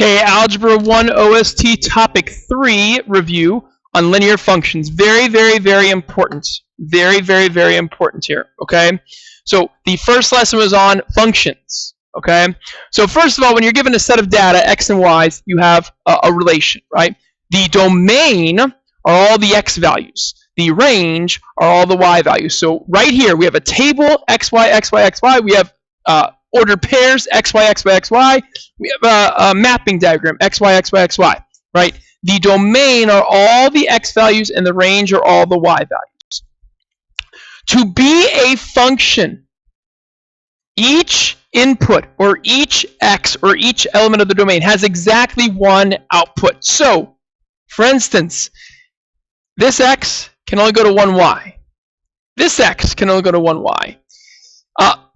Okay, Algebra 1 OST Topic 3 review on linear functions. Very, very, very important. Very, very, very important here, okay? So the first lesson was on functions, okay? So first of all, when you're given a set of data, x and y's, you have a relation, right? The domain are all the x values. The range are all the y values. So right here, we have a table, x, y, x, y, x, y. We have ordered pairs, x, y, x, y, x, y. We have a mapping diagram, x, y, x, y, x, y, right? The domain are all the x values, and the range are all the y values. To be a function, each input, or each x, or each element of the domain has exactly one output. So, for instance, this x can only go to one y. This x can only go to one y.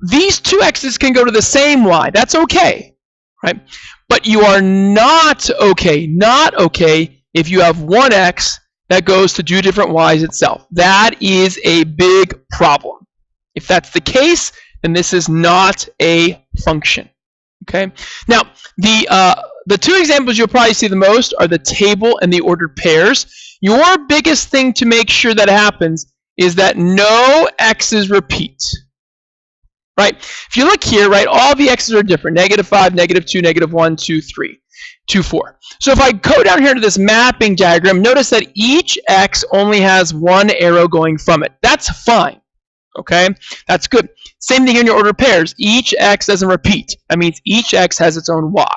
These two x's can go to the same y. That's okay, right? But you are not okay if you have one x that goes to two different y's itself. That is a big problem. If that's the case, then this is not a function. Okay. Now, the two examples you'll probably see the most are the table and the ordered pairs. Your biggest thing to make sure that happens is that no x's repeat. Right? If you look here, right, all the x's are different. -5, -2, -1, 2, 3, 2, 4. So if I go down here to this mapping diagram, notice that each x only has one arrow going from it. That's fine. Okay? That's good. Same thing in your ordered pairs. Each x doesn't repeat. That means each x has its own y.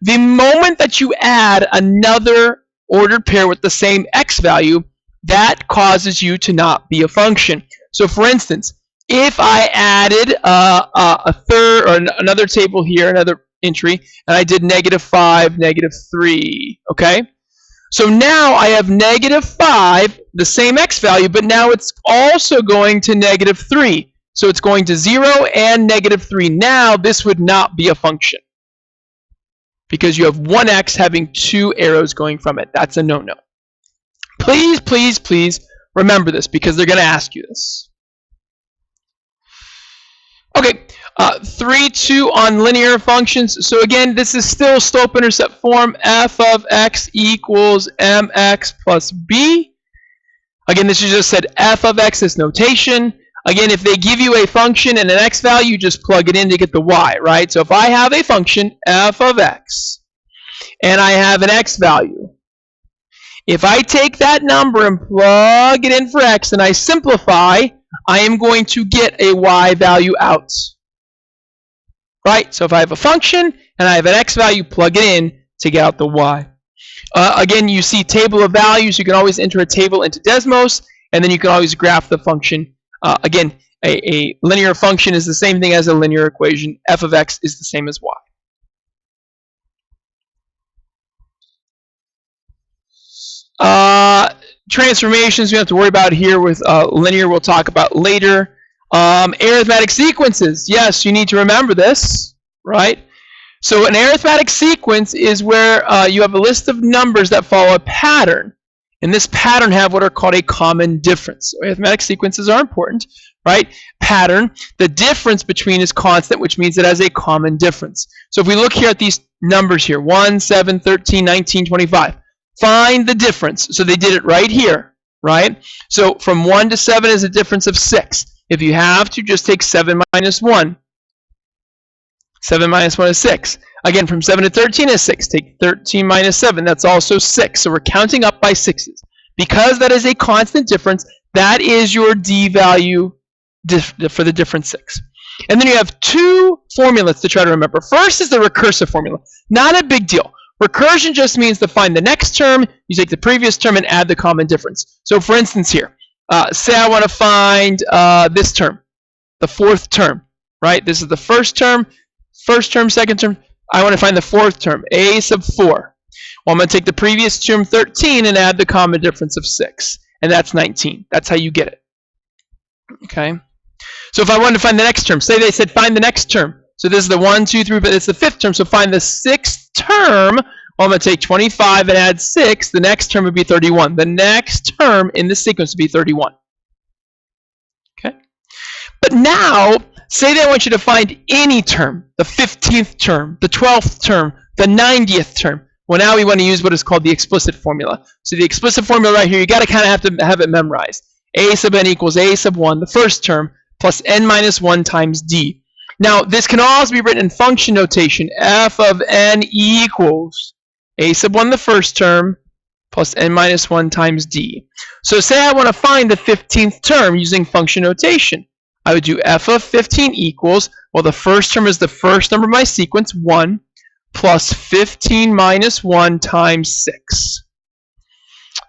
The moment that you add another ordered pair with the same x value, that causes you to not be a function. So for instance, if I added a third, or another table here, another entry, and I did -5, -3, okay? So now I have -5, the same x value, but now it's also going to -3. So it's going to 0 and -3. Now this would not be a function, because you have one x having two arrows going from it. That's a no-no. Please, please, please remember this, because they're going to ask you this. Okay, 3-2 on linear functions. So again, this is still slope-intercept form. F of x equals mx plus b. Again, this is just said f of x is notation. Again, if they give you a function and an x value, you just plug it in to get the y, right? So if I have a function, f of x, and I have an x value, if I take that number and plug it in for x and I simplify, I am going to get a y value out. Right? So if I have a function and I have an x value, plug it in to get out the y. Again, you see table of values. You can always enter a table into Desmos, and then you can always graph the function. Again, a linear function is the same thing as a linear equation. F of x is the same as y. Transformations we don't have to worry about here with linear, we'll talk about later. Arithmetic sequences, yes, you need to remember this, right? So an arithmetic sequence is where you have a list of numbers that follow a pattern, and this pattern have what are called a common difference. So arithmetic sequences are important, right? Pattern, the difference between is constant, which means it has a common difference. So if we look here at these numbers here, 1, 7, 13, 19, 25. Find the difference. So they did it right here, right? So from 1 to 7 is a difference of 6. If you have to, just take 7 minus 1. 7 minus 1 is 6. Again, from 7 to 13 is 6. Take 13 minus 7. That's also 6. So we're counting up by 6s. Because that is a constant difference, that is your d value for the different 6. And then you have two formulas to try to remember. First is the recursive formula. Not a big deal. Recursion just means to find the next term, you take the previous term and add the common difference. So for instance here, say I want to find this term, the fourth term, right? This is the first term, second term. I want to find the fourth term, a sub 4. Well, I'm going to take the previous term, 13, and add the common difference of 6. And that's 19. That's how you get it. Okay? So if I wanted to find the next term, say they said find the next term. So this is the 1, 2, 3, but it's the fifth term. So find the sixth term. Well, I'm going to take 25 and add 6. The next term would be 31. The next term in the sequence would be 31. Okay? But now, say they want you to find any term, the 15th term, the 12th term, the 90th term. Well, now we want to use what is called the explicit formula. So the explicit formula right here, you got to kind of have it memorized. A sub n equals a sub 1, the first term, plus n minus 1 times d. Now, this can also be written in function notation. F of n equals a sub 1, the first term, plus n minus 1 times d. So say I want to find the 15th term using function notation. I would do f of 15 equals, well, the first term is the first number of my sequence, 1, plus 15 minus 1 times 6.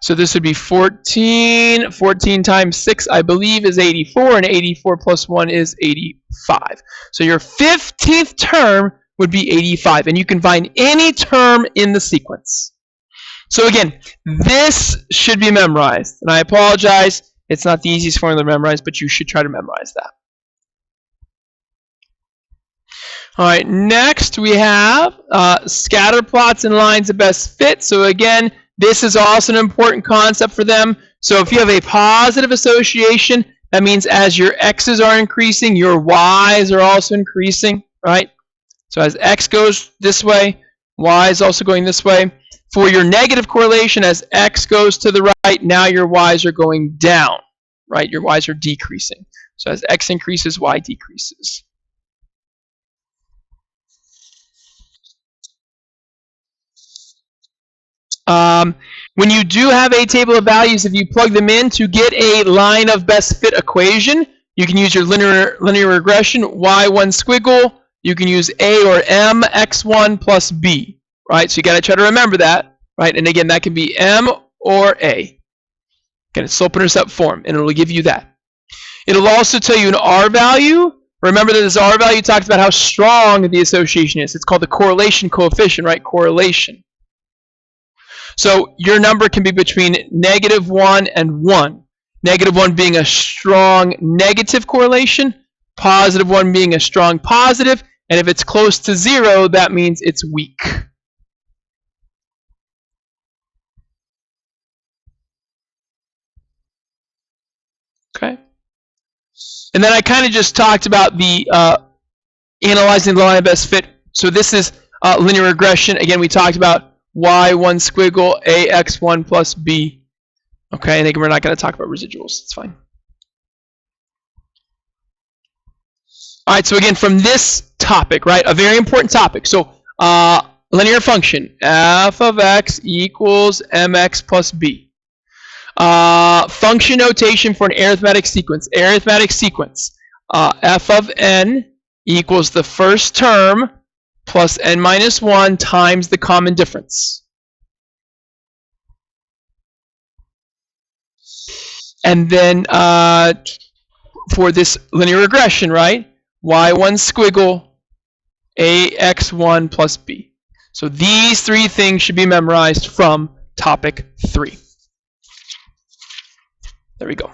So this would be 14. 14 times 6, I believe, is 84, and 84 plus 1 is 85. So your 15th term would be 85, and you can find any term in the sequence. So again, this should be memorized, and I apologize, it's not the easiest formula to memorize, but you should try to memorize that. All right, next we have scatter plots and lines of best fit. So again, this is also an important concept for them. So if you have a positive association, that means as your x's are increasing, your y's are also increasing, right? So as x goes this way, y is also going this way. For your negative correlation, as x goes to the right, now your y's are going down, right? Your y's are decreasing. So as x increases, y decreases. When you do have a table of values, if you plug them in to get a line of best fit equation, you can use your linear regression, y1 squiggle. You can use a or m, x1 plus b, right? So you got to try to remember that, right? And again, that can be m or a. Again, it's slope-intercept form, and it'll give you that. It'll also tell you an r value. Remember that this r value talks about how strong the association is. It's called the correlation coefficient, right? Correlation. So your number can be between -1 and 1. -1 being a strong negative correlation, +1 being a strong positive, and if it's close to 0, that means it's weak. Okay. And then I kind of just talked about the analyzing the line of best fit. So this is linear regression. Again, we talked about y1 squiggle, ax1 plus b. Okay, and again, we're not going to talk about residuals. It's fine. All right, so again, from this topic, right, a very important topic. So linear function, f of x equals mx plus b. Function notation for an arithmetic sequence. Arithmetic sequence, f of n equals the first term plus n minus 1 times the common difference. And then for this linear regression, right, y1 squiggle, ax1 plus b. So these three things should be memorized from topic 3. There we go.